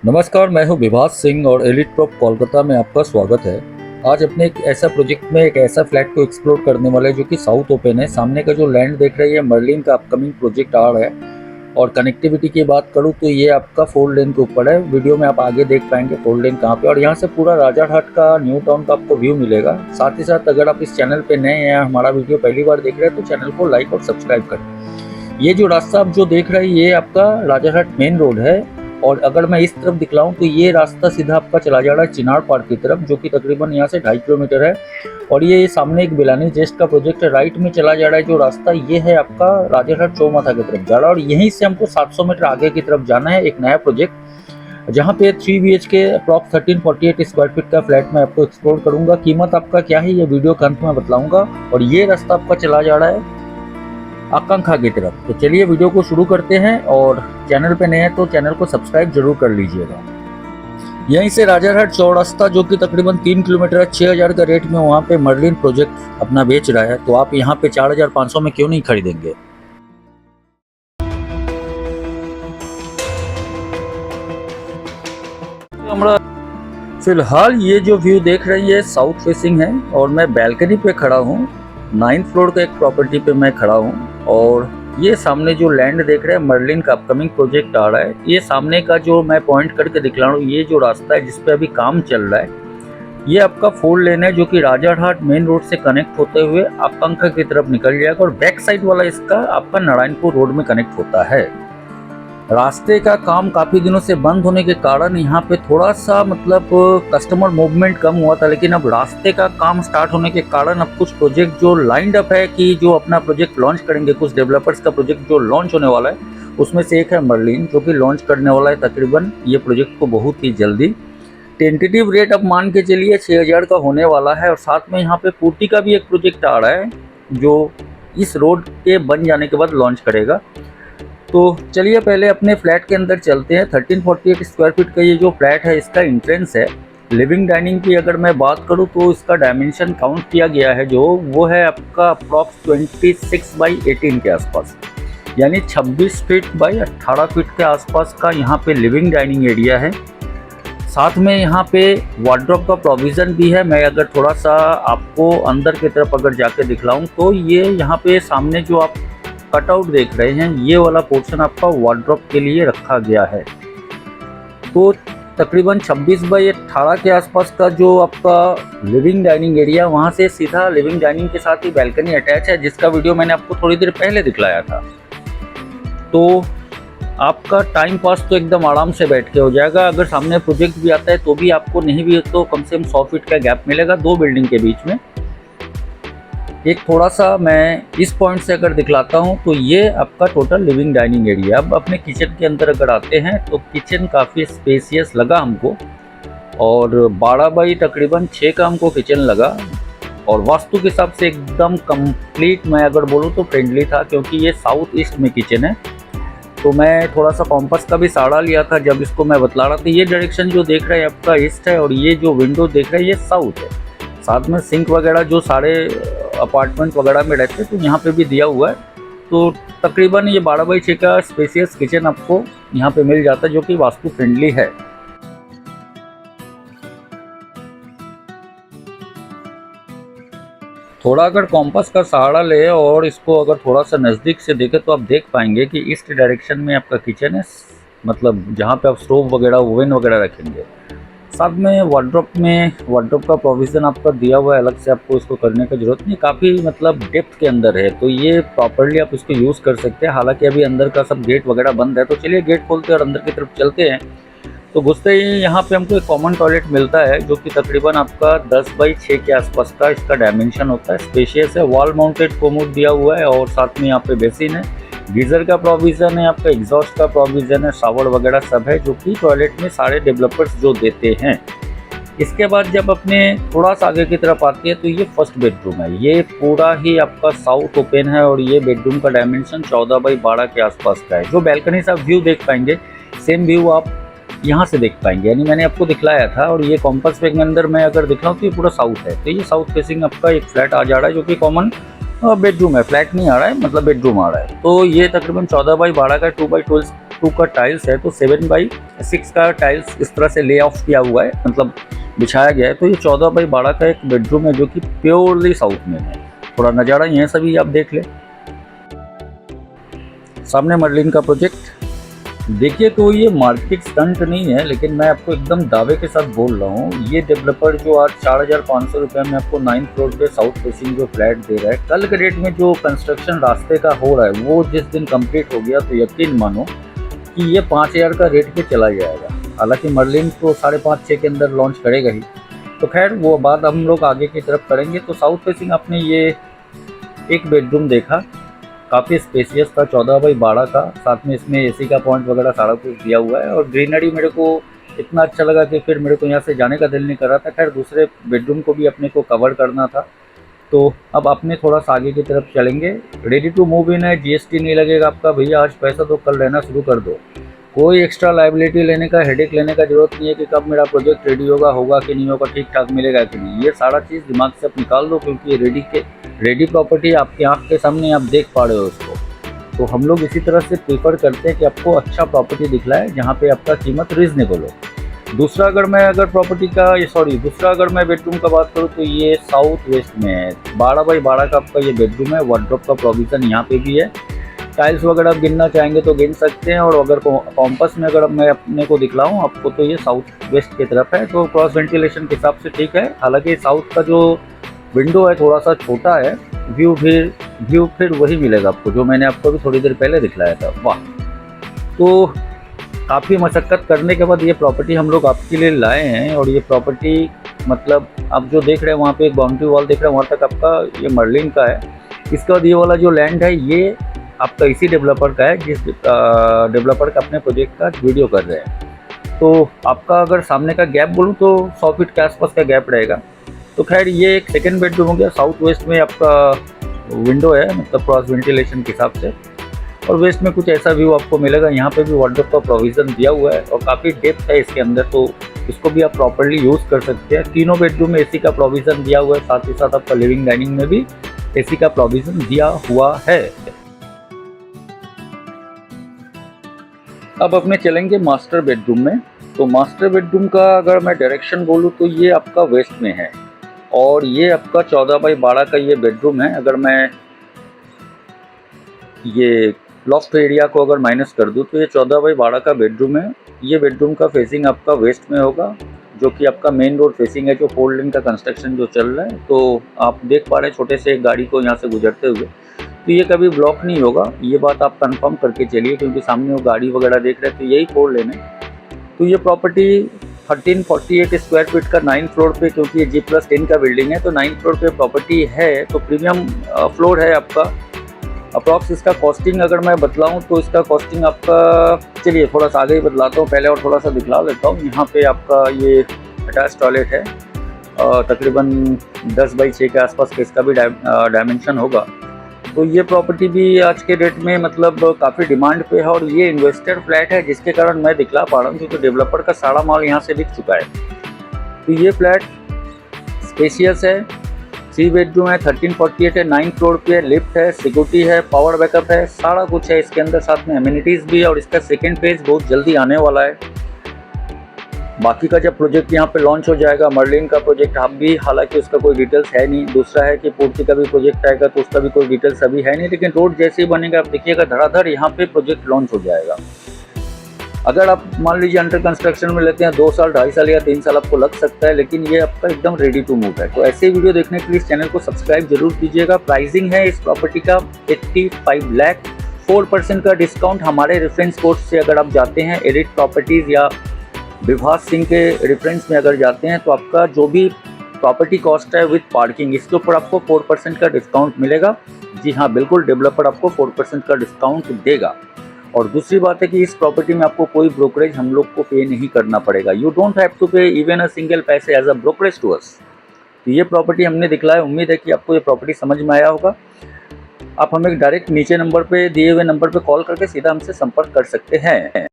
नमस्कार, मैं हूं विभास सिंह और एलिट प्रॉप कोलकाता में आपका स्वागत है। आज अपने एक ऐसा प्रोजेक्ट में एक ऐसा फ्लैट को एक्सप्लोर करने वाले हैं जो कि साउथ ओपन है। सामने का जो लैंड देख रहे हैं ये मर्लिन का अपकमिंग प्रोजेक्ट आ रहा है। और कनेक्टिविटी की बात करूं तो ये आपका 4 लेन के ऊपर है। वीडियो में आप आगे देख पाएंगे 4 लेन कहाँ पे, और यहाँ से पूरा राजारहाट का न्यू टाउन का आपको व्यू मिलेगा। साथ ही साथ अगर आप इस चैनल पे नए हैं, हमारा वीडियो पहली बार देख रहे हैं तो चैनल को लाइक और सब्सक्राइब करें। ये जो रास्ता आप जो देख रहे हैं ये आपका राजारहाट मेन रोड है। और अगर मैं इस तरफ दिखलाऊं तो ये रास्ता सीधा आपका चला जा रहा है चिनार पार्क की तरफ, जो कि तकरीबन यहाँ से 2.5 किलोमीटर है। और ये सामने एक बिलानी जेस्ट का प्रोजेक्ट है, राइट में चला जा रहा है जो रास्ता, ये है आपका राजारहाट चौमाथा की तरफ जा रहा है। और यहीं से हमको 700 मीटर आगे की तरफ जाना है, एक नया प्रोजेक्ट जहाँ पे 3 BHK अप्रॉक्स 1348 स्क्वायर फीट का फ्लैट मैं आपको एक्सप्लोर करूंगा। कीमत आपका क्या है ये वीडियो के अंत में बतलाऊंगा। और ये रास्ता आपका चला जा रहा है आकांक्षा की तरफ। तो चलिए वीडियो को शुरू करते हैं, और चैनल पे नए हैं तो चैनल को सब्सक्राइब जरूर कर लीजिएगा। यहीं से राजारहाट चौरास्ता जो कि तकरीबन 3 किलोमीटर है, 6000 का रेट में वहाँ पे मर्लिन प्रोजेक्ट अपना बेच रहा है। तो आप यहाँ पे 4500 में क्यों नहीं खरीदेंगे। फिलहाल ये जो व्यू देख रहे हैं ये साउथ फेसिंग है, और मैं बैल्कनी पे खड़ा हूँ। 9th फ्लोर का एक प्रॉपर्टी पे मैं खड़ा हूँ। और ये सामने जो लैंड देख रहे हैं मर्लिन का अपकमिंग प्रोजेक्ट आ रहा है। ये सामने का जो मैं पॉइंट करके दिखला रहा हूँ, ये जो रास्ता है जिसपे अभी काम चल रहा है, ये आपका 4 लेन है जो कि राजारहाट मेन रोड से कनेक्ट होते हुए आकांक्षा की तरफ निकल जाएगा। और बैक साइड वाला इसका आपका नारायणपुर रोड में कनेक्ट होता है। रास्ते का काम काफ़ी दिनों से बंद होने के कारण यहाँ पे थोड़ा सा मतलब कस्टमर मूवमेंट कम हुआ था, लेकिन अब रास्ते का काम स्टार्ट होने के कारण अब कुछ प्रोजेक्ट जो लाइंड अप है कि जो अपना प्रोजेक्ट लॉन्च करेंगे, कुछ डेवलपर्स का प्रोजेक्ट जो लॉन्च होने वाला है उसमें से एक है मर्लिन, जो कि लॉन्च करने वाला है तकरीबन ये प्रोजेक्ट को बहुत ही जल्दी। टेंटेटिव रेट अब मान के चलिए 6000 का होने वाला है। और साथ में यहाँ पे पूर्ति का भी एक प्रोजेक्ट आ रहा है जो इस रोड के बन जाने के बाद लॉन्च करेगा। तो चलिए पहले अपने फ्लैट के अंदर चलते हैं। 1348 स्क्वायर फीट का ये जो फ्लैट है इसका इंट्रेंस है। लिविंग डाइनिंग की अगर मैं बात करूं तो इसका डायमेंशन काउंट किया गया है जो वो है आपका अप्रॉक्स 26/18 के आसपास, यानी 26 फीट बाई 18 फीट के आसपास का यहाँ पे लिविंग डाइनिंग एरिया है। साथ में यहाँ पे वार्डरोब का प्रोविज़न भी है। मैं अगर थोड़ा सा आपको अंदर की तरफ अगर जाके दिखलाऊँ तो ये यहाँ पे सामने जो आप कटआउट देख रहे हैं ये वाला पोर्शन आपका वार्डरोब के लिए रखा गया है। तो तकरीबन 26/18 के आसपास का जो आपका लिविंग डाइनिंग एरिया, वहाँ से सीधा लिविंग डाइनिंग के साथ ही बैल्कनी अटैच है, जिसका वीडियो मैंने आपको थोड़ी देर पहले दिखलाया था। तो आपका टाइम पास तो एकदम आराम से बैठ के हो जाएगा। अगर सामने प्रोजेक्ट भी आता है तो भी आपको नहीं भी तो कम से कम 100 फीट का गैप मिलेगा 2 बिल्डिंग के बीच में। एक थोड़ा सा मैं इस पॉइंट से अगर दिखलाता हूँ तो ये आपका टोटल लिविंग डाइनिंग एरिया। अब अपने किचन के अंदर अगर आते हैं तो किचन काफ़ी स्पेसियस लगा हमको, और 12 बाई तकरीबन 6 का हमको किचन लगा। और वास्तु के हिसाब से एकदम कंप्लीट मैं अगर बोलूँ तो फ्रेंडली था, क्योंकि ये साउथ ईस्ट में किचन है। तो मैं थोड़ा सा कॉम्पस का भी सहारा लिया था जब इसको मैं बतला रहा था। ये डायरेक्शन जो देख रहे हैं आपका ईस्ट है, और ये जो विंडो देख रहे हैं ये साउथ है। साथ में सिंक वगैरह जो सारे अपार्टमेंट वगैरह में रहते हैं तो यहाँ पे भी दिया हुआ है। तो तकरीबन ये 12/6 का स्पेसियस किचन आपको यहाँ पे मिल जाता है, जो कि वास्तु फ्रेंडली है। थोड़ा अगर कॉम्पास का सहारा ले और इसको अगर थोड़ा सा नज़दीक से देखें तो आप देख पाएंगे कि ईस्ट डायरेक्शन में आपका किचन है, मतलब जहाँ पे आप स्टोव वगैरह ओवन वगैरह रखेंगे। साथ में वार्डरोब का प्रोविज़न आपका दिया हुआ है, अलग से आपको इसको करने की ज़रूरत नहीं। काफ़ी मतलब डेप्थ के अंदर है, तो ये प्रॉपर्ली आप इसको यूज़ कर सकते हैं। हालांकि अभी अंदर का सब गेट वगैरह बंद है। तो चलिए गेट खोलते हैं और अंदर की तरफ चलते हैं। तो घुसते ही यहाँ पे हमको एक कॉमन टॉयलेट मिलता है, जो कि तकरीबन आपका 10/6 के आसपास का इसका डायमेंशन होता है। स्पेशियस है, वॉल माउंटेड कोमोड दिया हुआ है, और साथ में यहाँ पे बेसिन है, गीज़र का प्रोविज़न है, आपका एग्जॉस्ट का प्रोविज़न है, शावर वगैरह सब है, जो कि टॉयलेट में सारे डेवलपर्स जो देते हैं। इसके बाद जब अपने थोड़ा सा आगे की तरफ आती है तो ये फर्स्ट बेडरूम है। ये पूरा ही आपका साउथ ओपन है, और ये बेडरूम का डायमेंशन 14/12 के आसपास का है। जो बैल्कनी से आप व्यू देख पाएंगे, सेम व्यू आप यहाँ से देख पाएंगे, यानी मैंने आपको दिखलाया था। और ये कॉम्पस पे के अंदर मैं अगर दिखलाऊँ तो ये पूरा साउथ है। तो ये साउथ फेसिंग आपका एक फ्लैट आ जा रहा है, जो कि कॉमन बेडरूम है, फ्लैट नहीं आ रहा है, मतलब बेडरूम आ रहा है। तो ये तकरीबन 14/12 का 2/12 2 का टाइल्स है, तो 7/6 का टाइल्स इस तरह से ले ऑफ किया हुआ है, मतलब बिछाया गया है। तो ये 14/12 का एक बेडरूम है जो कि प्योरली साउथ में है। थोड़ा नज़ारा यहाँ से भी आप देख लें। सामने मर्लिन का प्रोजेक्ट देखिए, तो ये मार्केट स्टंट नहीं है, लेकिन मैं आपको एकदम दावे के साथ बोल रहा हूँ, ये डेवलपर जो आज 4,500 रुपये में आपको 9th फ्लोर पे साउथ फेसिंग जो फ्लैट दे रहा है, कल के डेट में जो कंस्ट्रक्शन रास्ते का हो रहा है वो जिस दिन कंप्लीट हो गया तो यकीन मानो कि ये 5,000 का रेट पे चला जाएगा। हालांकि मर्लिन तो 5.5-6 के अंदर लॉन्च करेगा ही, तो खैर वो बात हम लोग आगे की तरफ करेंगे। तो साउथ फेसिंग आपने ये एक बेडरूम देखा, काफ़ी स्पेसियस था, 14/12 का, साथ में इसमें एसी का पॉइंट वगैरह सारा कुछ दिया हुआ है। और ग्रीनरी मेरे को इतना अच्छा लगा कि फिर मेरे को यहाँ से जाने का दिल नहीं कर रहा था। खैर दूसरे बेडरूम को भी अपने को कवर करना था, तो अब अपने थोड़ा सा आगे की तरफ चलेंगे। रेडी टू मूव इन है, जीएसटी नहीं लगेगा आपका, भैया आज पैसा तो कल रहना शुरू कर दो। कोई एक्स्ट्रा लाइबिलिटी लेने का, हेडेक लेने का जरूरत नहीं है कि कब मेरा प्रोजेक्ट रेडी होगा कि नहीं होगा, ठीक ठाक मिलेगा कि नहीं। ये सारा चीज़ दिमाग से आप निकाल दो, क्योंकि ये रेडी प्रॉपर्टी आपकी आंख के सामने आप देख पा रहे हो उसको। तो हम लोग इसी तरह से प्रेफर करते हैं कि आपको अच्छा प्रॉपर्टी दिखलाए जहाँ पे आपका कीमत रीजनेबल हो। दूसरा अगर मैं बेडरूम का बात करूँ तो ये साउथ वेस्ट में है, 12/12 का आपका ये बेडरूम है। वार्डरोब का प्रोविज़न यहाँ पे भी है। टाइल्स वगैरह आप गिनना चाहेंगे तो गिन सकते हैं। और अगर कॉम्पस में अगर मैं अपने को दिखलाऊँ आपको, तो ये साउथ वेस्ट की तरफ है, तो क्रॉस वेंटिलेशन के हिसाब से ठीक है। हालांकि साउथ का जो विंडो है थोड़ा सा छोटा है, व्यू फिर वही मिलेगा आपको जो मैंने आपको भी थोड़ी देर पहले दिखलाया था। वाह, तो काफ़ी मशक्क़त करने के बाद ये प्रॉपर्टी हम लोग आपके लिए लाए हैं। और ये प्रॉपर्टी मतलब आप जो देख रहे हैं वहाँ पे एक बाउंड्री वॉल देख रहे हैं, वहाँ तक आपका ये मर्लिन का है। इसका बाद ये वाला जो लैंड है ये आपका इसी डेवलपर का है, जिस डेवलपर का अपने प्रोजेक्ट का वीडियो कर रहे हैं। तो आपका अगर सामने का गैप बोलूँ तो 100 फीट के आसपास का गैप रहेगा। तो खैर ये एक सेकंड बेडरूम हो गया। साउथ वेस्ट में आपका विंडो है, मतलब क्रॉस वेंटिलेशन के हिसाब से। और वेस्ट में कुछ ऐसा व्यू आपको मिलेगा। यहाँ पे भी वार्डरोब का प्रोविज़न दिया हुआ है और काफ़ी डेप्थ है इसके अंदर, तो इसको भी आप प्रॉपर्ली यूज़ कर सकते हैं। तीनों बेडरूम में एसी का प्रोविज़न दिया हुआ है, साथ ही साथ आपका लिविंग डाइनिंग में भी एसी का प्रोविज़न दिया हुआ है। अब अपने चलेंगे मास्टर बेडरूम में। तो मास्टर बेडरूम का अगर मैं डायरेक्शन बोलूँ तो ये आपका वेस्ट में है और ये आपका 14/12 का ये बेडरूम है। अगर मैं ये लॉफ्ट एरिया को अगर माइनस कर दूँ तो ये 14/12 का बेडरूम है। ये बेडरूम का फेसिंग आपका वेस्ट में होगा, जो कि आपका मेन रोड फेसिंग है, जो 4 लेन का कंस्ट्रक्शन जो चल रहा है। तो आप देख पा रहे हैं छोटे से एक गाड़ी को यहाँ से गुजरते हुए, तो ये कभी ब्लॉक नहीं होगा, ये बात आप कंफर्म करके चलिए, क्योंकि सामने वो गाड़ी वगैरह देख रहे हैं तो यही 4 लेन है। तो ये प्रॉपर्टी 1348 स्क्वायर फीट का 9th फ्लोर पे, क्योंकि ये G+10 का बिल्डिंग है तो 9th फ्लोर पे प्रॉपर्टी है, तो प्रीमियम फ्लोर है आपका। अप्रॉक्स इसका कॉस्टिंग अगर मैं बतलाऊं तो इसका कॉस्टिंग आपका, चलिए थोड़ा सा आगे ही बतलाता हूँ पहले, और थोड़ा सा दिखला लेता हूँ। यहाँ पे आपका ये अटैच टॉयलेट है, तकरीबन 10/6 के आसपास का इसका भी डायमेंशन होगा। तो ये प्रॉपर्टी भी आज के डेट में मतलब काफ़ी डिमांड पे है और ये इन्वेस्टर फ्लैट है, जिसके कारण मैं दिखला पा रहा हूँ, क्योंकि डेवलपर का सारा माल यहाँ से बिक चुका है। तो ये फ्लैट स्पेशियस है, 3 बेडरूम है, 1348 है, 9th फ्लोर पे है, लिफ्ट है, सिक्योरिटी है, पावर बैकअप है, सारा कुछ है इसके अंदर, साथ में एमिनिटीज़ भी है। और इसका सेकेंड फेज बहुत जल्दी आने वाला है। बाकी का जब प्रोजेक्ट यहाँ पे लॉन्च हो जाएगा, मर्लिन का प्रोजेक्ट हम भी, हालांकि उसका कोई डिटेल्स है नहीं। दूसरा है कि पूर्ति का भी प्रोजेक्ट आएगा तो उसका भी कोई डिटेल्स अभी है नहीं, लेकिन रोड जैसे ही बनेगा आप देखिएगा धड़ाधड़ यहाँ पे प्रोजेक्ट लॉन्च हो जाएगा। अगर आप मान लीजिए अंडर कंस्ट्रक्शन में लेते हैं 2 साल, 2.5 साल या 3 साल आपको लग सकता है, लेकिन ये आपका एकदम रेडी टू मूव है। तो ऐसे वीडियो देखने के लिए इस चैनल को सब्सक्राइब जरूर कीजिएगा। प्राइसिंग है इस प्रॉपर्टी का 85 लाख, 4% का डिस्काउंट हमारे रेफरेंस कोड से अगर आप जाते हैं, एडिट प्रॉपर्टीज़ या विभास सिंह के रेफरेंस में अगर जाते हैं, तो आपका जो भी प्रॉपर्टी कॉस्ट है विद पार्किंग, इसके ऊपर आपको 4% का डिस्काउंट मिलेगा। जी हाँ, बिल्कुल, डेवलपर आपको 4% का डिस्काउंट देगा। और दूसरी बात है कि इस प्रॉपर्टी में आपको कोई ब्रोकरेज हम लोग को पे नहीं करना पड़ेगा। You don't have to pay even a single पैसे as a brokerage to us. तो ये प्रॉपर्टी हमने दिखलाया, उम्मीद है कि आपको ये प्रॉपर्टी समझ में आया होगा। आप हमें डायरेक्ट नीचे नंबर पे दिए हुए नंबर पे कॉल करके सीधा हमसे संपर्क कर सकते हैं।